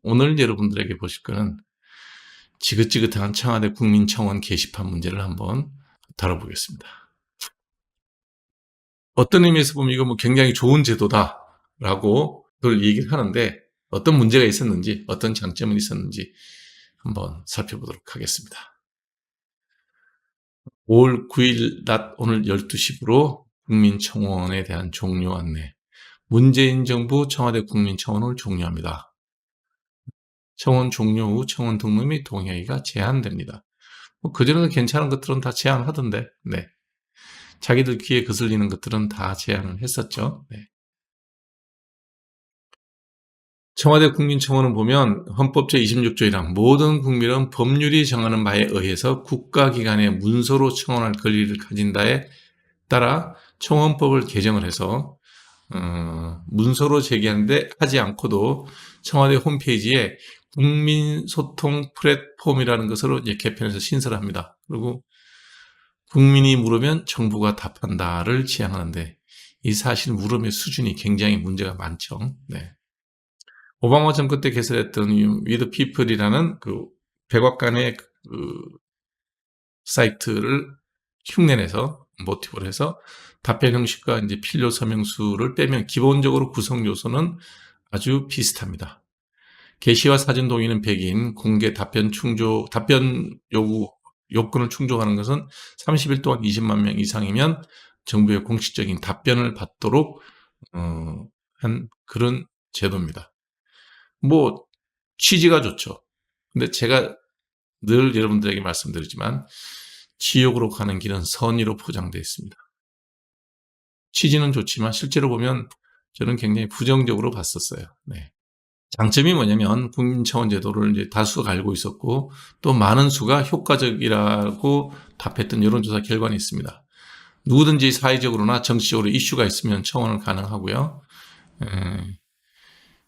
오늘 여러분들에게 보실 거는 지긋지긋한 청와대 국민청원 게시판 문제를 한번 다뤄보겠습니다. 어떤 의미에서 보면 이거 뭐 굉장히 좋은 제도다라고 늘 얘기를 하는데 어떤 문제가 있었는지, 어떤 장점이 있었는지 한번 살펴보도록 하겠습니다. 5월 9일 낮 오늘 12시부로 국민청원에 대한 종료 안내. 문재인 정부 청와대 국민청원을 종료합니다. 청원 종료 후 청원 등록 및 동의하기가 제한됩니다. 그전에도 괜찮은 것들은 다 제한하던데, 네. 자기들 귀에 거슬리는 것들은 다 제한을 했었죠. 네. 청와대 국민청원을 보면 헌법 제26조 1항 모든 국민은 법률이 정하는 바에 의해서 국가기관에 문서로 청원할 권리를 가진다에 따라 청원법을 개정을 해서 문서로 제기하는데 하지 않고도 청와대 홈페이지에 국민소통 플랫폼이라는 것으로 이제 개편해서 신설을 합니다. 그리고 국민이 물으면 정부가 답한다를 지향하는데 이 사실 물음의 수준이 굉장히 문제가 많죠. 네. 오바마 정권 때 개설했던 위드 피플이라는 그 백악관의 그 사이트를 흉내내서 모티브를 해서 답변 형식과 이제 필요 서명수를 빼면 기본적으로 구성 요소는 아주 비슷합니다. 게시와 사진 동의는 100인, 공개 답변 요건을 충족하는 것은 30일 동안 20만 명 이상이면 정부의 공식적인 답변을 받도록 한 그런 제도입니다. 뭐 취지가 좋죠. 근데 제가 늘 여러분들에게 말씀드리지만 지옥으로 가는 길은 선의로 포장되어 있습니다. 취지는 좋지만 실제로 보면 저는 굉장히 부정적으로 봤었어요. 네. 장점이 뭐냐면 국민청원 제도를 이제 다수가 알고 있었고 또 많은 수가 효과적이라고 답했던 여론조사 결과는 있습니다. 누구든지 사회적으로나 정치적으로 이슈가 있으면 청원을 가능하고요.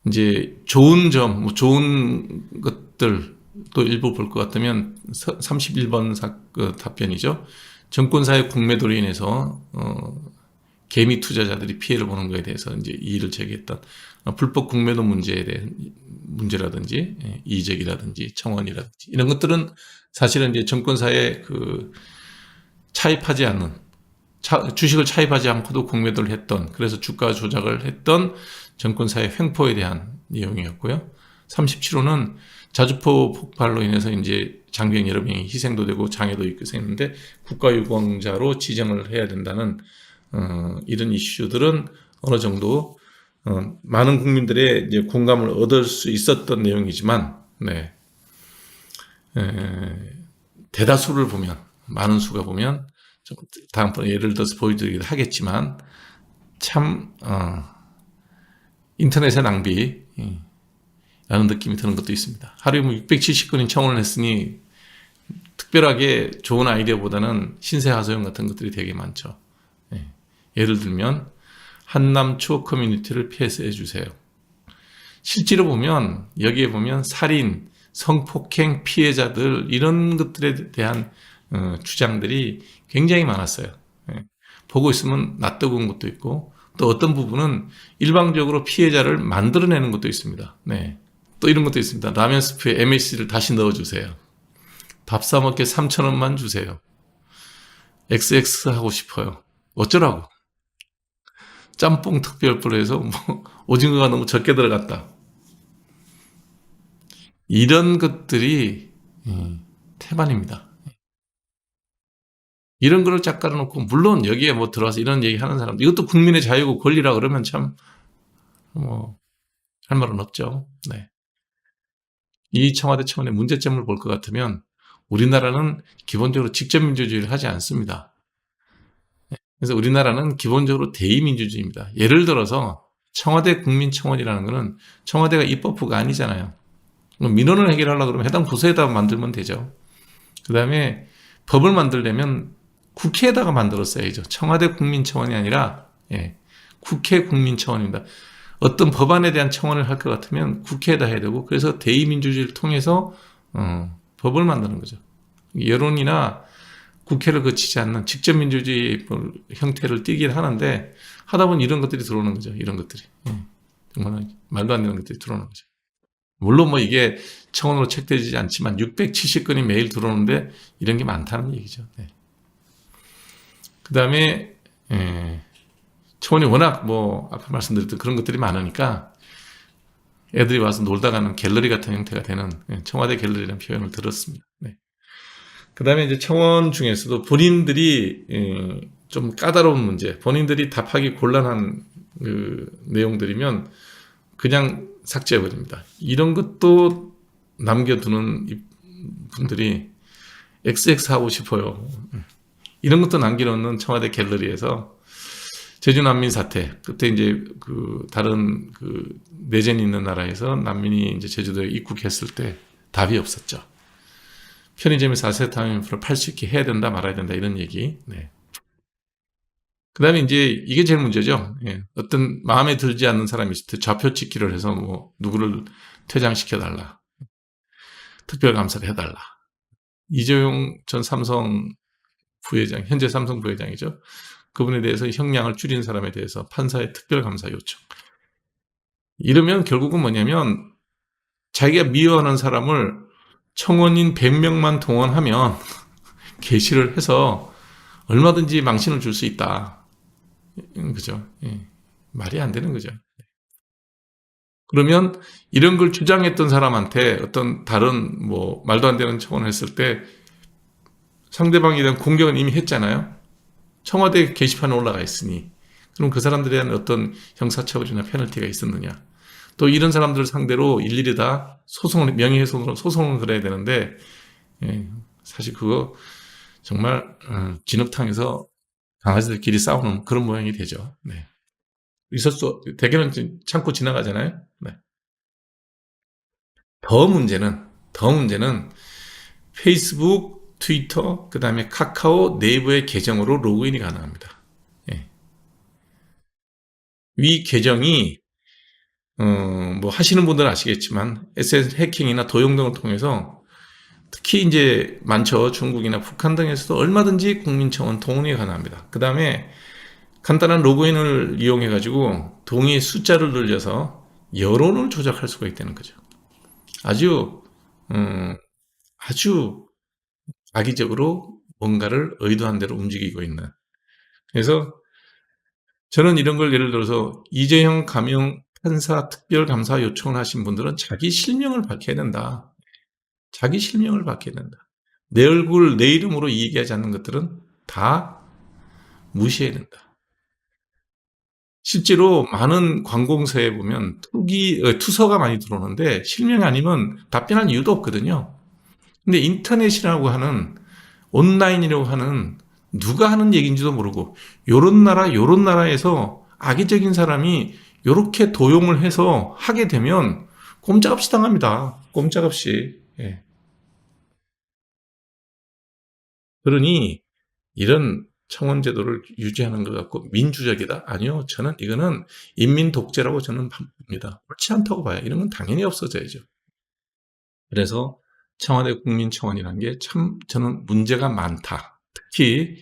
이제 좋은 점, 뭐 좋은 것들 또 일부 볼 것 같으면 31번 답변이죠. 정권사의 공매도로 인해서 개미 투자자들이 피해를 보는 것에 대해서 이제 이의를 제기했던 불법 국매도 문제에 대한 문제라든지 이적이라든지 청원이라든지 이런 것들은 사실은 이제 정권사에 그 차입하지 않는 주식을 차입하지 않고도 공매도를 했던 그래서 주가 조작을 했던 정권사의 횡포에 대한 내용이었고요. 37호는 자주포 폭발로 인해서 이제 장병 여러 명이 희생도 되고 장애도 있고 했는데 국가유공자로 지정을 해야 된다는 이런 이슈들은 어느 정도 많은 국민들의 이제 공감을 얻을 수 있었던 내용이지만, 네. 대다수를 보면, 많은 수가 보면, 다음번에 예를 들어서 보여드리기도 하겠지만, 참, 인터넷의 낭비라는 느낌이 드는 것도 있습니다. 하루에 뭐 670건인 청원을 했으니, 특별하게 좋은 아이디어보다는 신세하소연 같은 것들이 되게 많죠. 네. 예를 들면, 한남 추억 커뮤니티를 폐쇄해 주세요. 실제로 보면 여기에 보면 살인, 성폭행 피해자들 이런 것들에 대한 주장들이 굉장히 많았어요. 보고 있으면 낯뜨거운 것도 있고 또 어떤 부분은 일방적으로 피해자를 만들어내는 것도 있습니다. 네. 또 이런 것도 있습니다. 라면 스프에 MSG를 다시 넣어주세요. 밥 사 먹게 3,000원만 주세요. XX 하고 싶어요. 어쩌라고. 짬뽕 특별표로 해서 뭐 오징어가 너무 적게 들어갔다. 이런 것들이 태반입니다. 이런 거를 쫙 깔아놓고 물론 여기에 뭐 들어와서 이런 얘기 하는 사람 이것도 국민의 자유고 권리라 그러면 참 뭐 할 말은 없죠. 네. 이 청와대 청원의 문제점을 볼 것 같으면 우리나라는 기본적으로 직접민주주의를 하지 않습니다. 그래서 우리나라는 기본적으로 대의민주주의입니다. 예를 들어서 청와대 국민청원이라는 것은 청와대가 입법부가 아니잖아요. 민원을 해결하려고 그러면 해당 부서에다 만들면 되죠. 그 다음에 법을 만들려면 국회에다가 만들었어야죠. 청와대 국민청원이 아니라 국회 국민청원입니다. 어떤 법안에 대한 청원을 할 것 같으면 국회에다 해야 되고 그래서 대의민주주의를 통해서 법을 만드는 거죠. 여론이나 국회를 거치지 않는 직접민주주의 형태를 띠긴 하는데 하다 보니 이런 것들이 들어오는 거죠. 이런 것들이. 정말 말도 안 되는 것들이 들어오는 거죠. 물론 뭐 이게 청원으로 책되지 않지만 670건이 매일 들어오는데 이런 게 많다는 얘기죠. 네. 그 다음에 청원이 워낙 뭐 아까 말씀드렸던 그런 것들이 많으니까 애들이 와서 놀다 가는 갤러리 같은 형태가 되는 청와대 갤러리라는 표현을 들었습니다. 네. 그 다음에 이제 청원 중에서도 본인들이 좀 까다로운 문제, 본인들이 답하기 곤란한 그 내용들이면 그냥 삭제해버립니다. 이런 것도 남겨두는 분들이 XX 하고 싶어요. 이런 것도 남겨놓는 청와대 갤러리에서 제주 난민 사태, 그때 이제 그 다른 그 내전이 있는 나라에서 난민이 이제 제주도에 입국했을 때 답이 없었죠. 편의점에서 아세트아민프를 팔 수 있게 해야 된다 말아야 된다 이런 얘기. 네. 그 다음에 이제 이게 제일 문제죠. 예. 어떤 마음에 들지 않는 사람이 있을 때 좌표 찍기를 해서 뭐 누구를 퇴장시켜달라. 특별감사를 해달라. 이재용 전 삼성 부회장, 현재 삼성 부회장이죠. 그분에 대해서 형량을 줄인 사람에 대해서 판사의 특별감사 요청. 이러면 결국은 뭐냐면 자기가 미워하는 사람을 청원인 100명만 동원하면 게시를 해서 얼마든지 망신을 줄 수 있다. 그죠? 예. 말이 안 되는 거죠. 그러면 이런 걸 주장했던 사람한테 어떤 다른 뭐 말도 안 되는 청원을 했을 때 상대방에 대한 공격은 이미 했잖아요. 청와대 게시판에 올라가 있으니 그럼 그 사람들에 대한 어떤 형사처벌이나 페널티가 있었느냐. 또 이런 사람들을 상대로 일일이 다 소송을, 명예훼손으로 소송을 걸어야 되는데 사실 그거 정말 진흙탕에서 강아지들끼리 싸우는 그런 모양이 되죠. 네. 대개는 참고 지나가잖아요. 네. 더 문제는 페이스북, 트위터, 그 다음에 카카오 네이버의 계정으로 로그인이 가능합니다. 예. 위 계정이 뭐 하시는 분들은 아시겠지만 SNS 해킹이나 도용 등을 통해서 특히 이제 많죠. 중국이나 북한 등에서도 얼마든지 국민청원 동의가 가능합니다. 그 다음에 간단한 로그인을 이용해 가지고 동의 숫자를 늘려서 여론을 조작할 수가 있다는 거죠. 아주 아주 악의적으로 뭔가를 의도한 대로 움직이고 있는. 그래서 저는 이런 걸 예를 들어서 이재형 감형 판사 특별감사 요청을 하신 분들은 자기 실명을 밝혀야 된다. 자기 실명을 밝혀야 된다. 내 얼굴, 내 이름으로 얘기하지 않는 것들은 다 무시해야 된다. 실제로 많은 관공서에 보면 투서가 많이 들어오는데 실명이 아니면 답변할 이유도 없거든요. 근데 인터넷이라고 하는 온라인이라고 하는 누가 하는 얘기인지도 모르고 요런 나라에서 악의적인 사람이 요렇게 도용을 해서 하게 되면 꼼짝없이 당합니다. 꼼짝없이. 예. 그러니 이런 청원제도를 유지하는 것 같고 민주적이다? 아니요. 저는 이거는 인민 독재라고 저는 봅니다. 옳지 않다고 봐요. 이런 건 당연히 없어져야죠. 그래서 청와대 국민청원이라는 게 참 저는 문제가 많다. 특히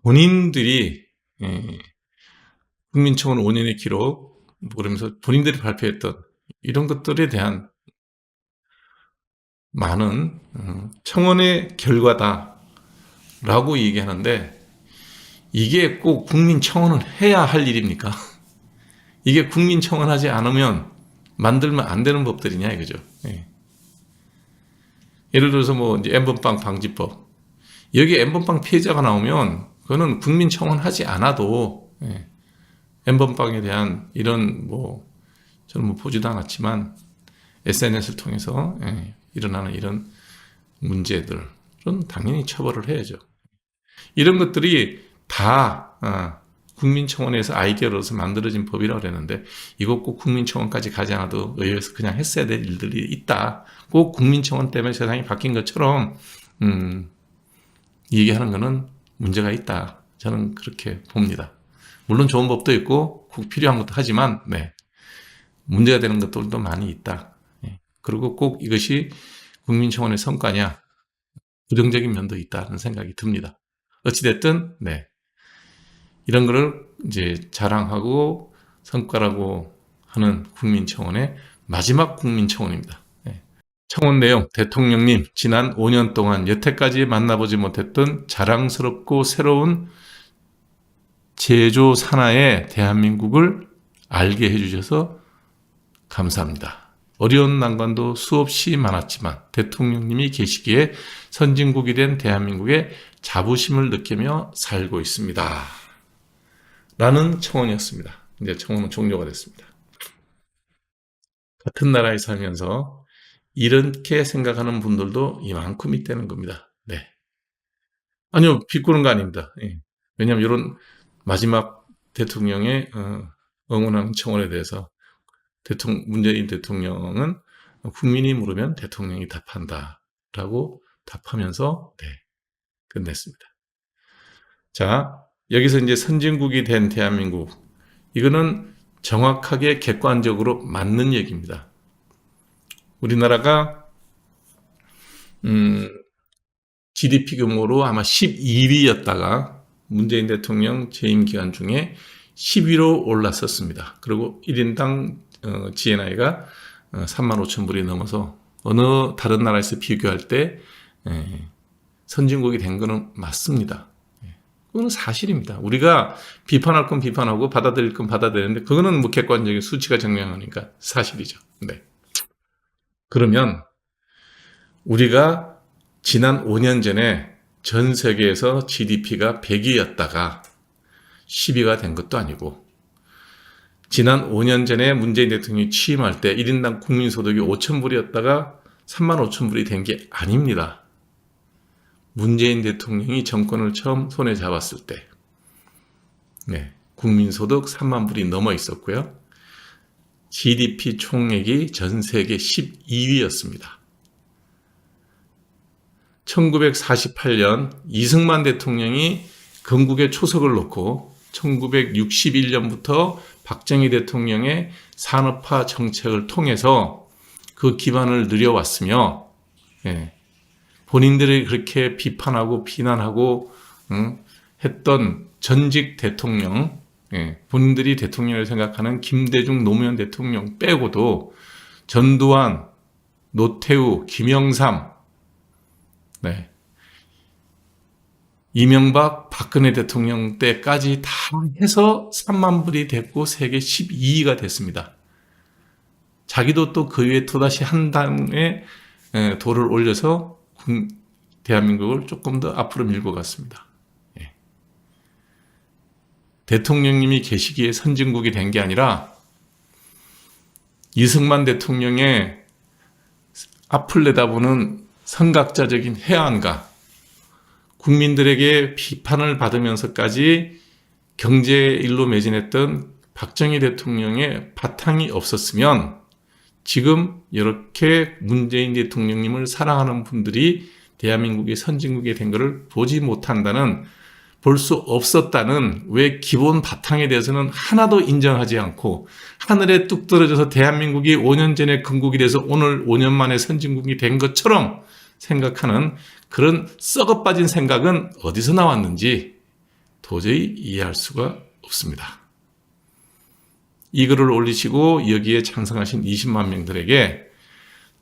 본인들이 국민청원 5년의 기록 그러면서 본인들이 발표했던 이런 것들에 대한 많은 청원의 결과다라고 얘기하는데 이게 꼭 국민청원을 해야 할 일입니까? 이게 국민청원하지 않으면 만들면 안 되는 법들이냐 이거죠. 예. 예를 들어서 뭐 이제 엠번빵 방지법 여기 엠번빵 피해자가 나오면 그거는 국민청원하지 않아도 엠번빵에 대한 이런 뭐 저는 뭐 보지도 않았지만 SNS를 통해서 일어나는 이런 문제들은 당연히 처벌을 해야죠. 이런 것들이 다 국민청원에서 아이디어를 얻어서 만들어진 법이라고 그랬는데 이거 꼭 국민청원까지 가지 않아도 의회에서 그냥 했어야 될 일들이 있다. 꼭 국민청원 때문에 세상이 바뀐 것처럼 얘기하는 거는 문제가 있다. 저는 그렇게 봅니다. 물론 좋은 법도 있고 꼭 필요한 것도 하지만 문제가 되는 것들도 많이 있다. 그리고 꼭 이것이 국민청원의 성과냐 부정적인 면도 있다는 생각이 듭니다. 어찌됐든 이런 거를 이제 자랑하고 성과라고 하는 국민청원에 마지막 국민청원입니다. 청원 내용, 대통령님, 지난 5년 동안 여태까지 만나보지 못했던 자랑스럽고 새로운 제조 산하의 대한민국을 알게 해주셔서 감사합니다. 어려운 난관도 수없이 많았지만 대통령님이 계시기에 선진국이 된 대한민국의 자부심을 느끼며 살고 있습니다. 라는 청원이었습니다. 이제 청원은 종료가 됐습니다. 같은 나라에 살면서 이렇게 생각하는 분들도 이만큼 있다는 겁니다. 네. 아니요, 비꼬는 거 아닙니다. 예. 왜냐하면 이런 마지막 대통령의 응원하는 청원에 대해서 문재인 대통령은 국민이 물으면 대통령이 답한다라고 답하면서 네, 끝냈습니다. 자, 여기서 이제 선진국이 된 대한민국, 이거는 정확하게 객관적으로 맞는 얘기입니다. 우리나라가 GDP 규모로 아마 12위였다가 문재인 대통령 재임 기간 중에 10위로 올랐었습니다. 그리고 1인당 GNI가 35,000불이 넘어서 어느 다른 나라에서 비교할 때 선진국이 된 거는 맞습니다. 그거는 사실입니다. 우리가 비판할 건 비판하고 받아들일 건 받아들이는데 그거는 뭐 객관적인 수치가 증명하니까 사실이죠. 네. 그러면 우리가 지난 5년 전에 전 세계에서 GDP가 100위였다가 10위가 된 것도 아니고 지난 5년 전에 문재인 대통령이 취임할 때 1인당 국민소득이 5,000불이었다가 35,000불이 된 게 아닙니다. 문재인 대통령이 정권을 처음 손에 잡았을 때 국민소득 3만 불이 넘어 있었고요. GDP 총액이 전 세계 12위였습니다. 1948년 이승만 대통령이 건국의 초석을 놓고 1961년부터 박정희 대통령의 산업화 정책을 통해서 그 기반을 누려왔으며 본인들이 그렇게 비판하고 비난하고 했던 전직 대통령, 본인들이 대통령을 생각하는 김대중 노무현 대통령 빼고도 전두환, 노태우, 김영삼, 이명박, 박근혜 대통령 때까지 다 해서 3만 불이 됐고 세계 12위가 됐습니다. 자기도 또 그 위에 또다시 한 단의 도를 올려서 대한민국을 조금 더 앞으로 밀고 갔습니다. 대통령님이 계시기에 선진국이 된 게 아니라 이승만 대통령의 앞을 내다보는 선각자적인 해안과 국민들에게 비판을 받으면서까지 경제일로 매진했던 박정희 대통령의 바탕이 없었으면 지금 이렇게 문재인 대통령님을 사랑하는 분들이 대한민국이 선진국이 된 것을 보지 못한다는, 볼 수 없었다는 왜 기본 바탕에 대해서는 하나도 인정하지 않고 하늘에 뚝 떨어져서 대한민국이 5년 전에 건국이 돼서 오늘 5년 만에 선진국이 된 것처럼 생각하는 그런 썩어빠진 생각은 어디서 나왔는지 도저히 이해할 수가 없습니다. 이 글을 올리시고 여기에 찬성하신 20만 명들에게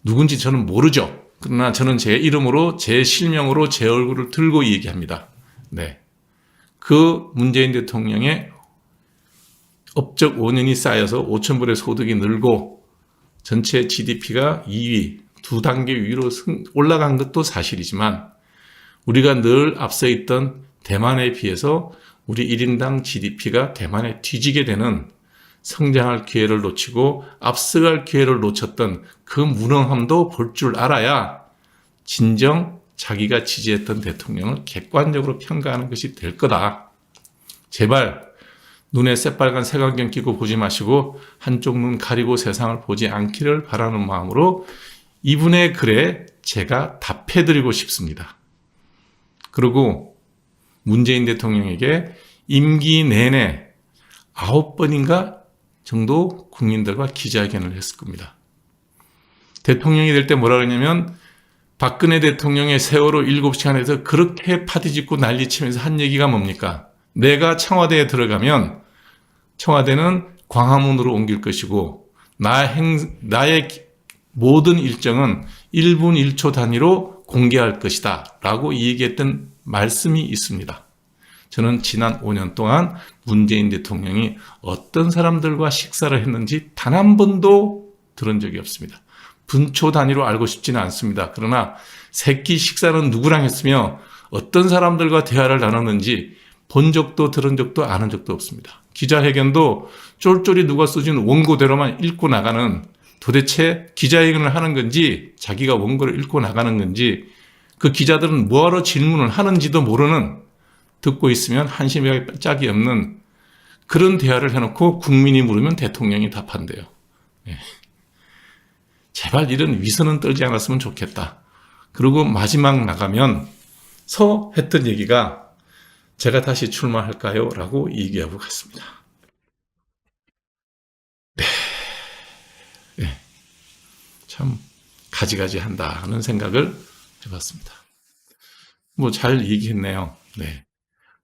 누군지 저는 모르죠. 그러나 저는 제 이름으로, 제 실명으로 제 얼굴을 들고 얘기합니다. 그 문재인 대통령의 업적 5년이 쌓여서 5,000불의 소득이 늘고 전체 GDP가 2위, 2단계 위로 올라간 것도 사실이지만 우리가 늘 앞서 있던 대만에 비해서 우리 1인당 GDP가 대만에 뒤지게 되는, 성장할 기회를 놓치고 앞서갈 기회를 놓쳤던 그 무능함도 볼 줄 알아야 진정 자기가 지지했던 대통령을 객관적으로 평가하는 것이 될 거다. 제발 눈에 새빨간 색안경 끼고 보지 마시고 한쪽 눈 가리고 세상을 보지 않기를 바라는 마음으로 이분의 글에 제가 답해드리고 싶습니다. 그리고 문재인 대통령에게 임기 내내 9번인가 정도 국민들과 기자회견을 했을 겁니다. 대통령이 될 때 뭐라 그러냐면 박근혜 대통령의 세월호 7시간에서 그렇게 파티짓고 난리치면서 한 얘기가 뭡니까? 내가 청와대에 들어가면 청와대는 광화문으로 옮길 것이고 나의 모든 일정은 1분 1초 단위로 공개할 것이다 라고 얘기했던 말씀이 있습니다. 저는 지난 5년 동안 문재인 대통령이 어떤 사람들과 식사를 했는지 단 한 번도 들은 적이 없습니다. 분초 단위로 알고 싶지는 않습니다. 그러나 새끼 식사는 누구랑 했으며 어떤 사람들과 대화를 나눴는지 본 적도 들은 적도 아는 적도 없습니다. 기자회견도 쫄쫄이 누가 써준 원고대로만 읽고 나가는, 도대체 기자회견을 하는 건지 자기가 원고를 읽고 나가는 건지 그 기자들은 뭐하러 질문을 하는지도 모르는, 듣고 있으면 한심하게 짝이 없는 그런 대화를 해놓고 국민이 물으면 대통령이 답한대요. 예. 제발 이런 위선은 떨지 않았으면 좋겠다. 그리고 마지막 나가면서 했던 얘기가 제가 다시 출마할까요? 라고 얘기하고 갔습니다. 네. 네. 참 가지가지 한다 하는 생각을 해봤습니다. 뭐 잘 얘기했네요. 네.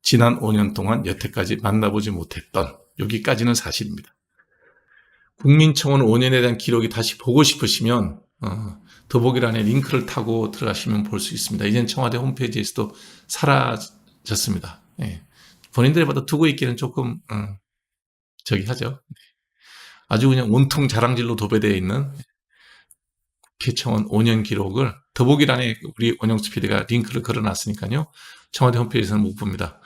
지난 5년 동안 여태까지 만나보지 못했던, 여기까지는 사실입니다. 국민청원 5년에 대한 기록이 다시 보고 싶으시면 더보기란에 링크를 타고 들어가시면 볼 수 있습니다. 이젠 청와대 홈페이지에서도 사라졌습니다. 예. 본인들이 봐도 두고 있기는 조금 저기 하죠. 아주 그냥 온통 자랑질로 도배되어 있는 국회청원 5년 기록을 더보기란에 우리 원영수 PD가 링크를 걸어놨으니까요. 청와대 홈페이지에서는 못 봅니다.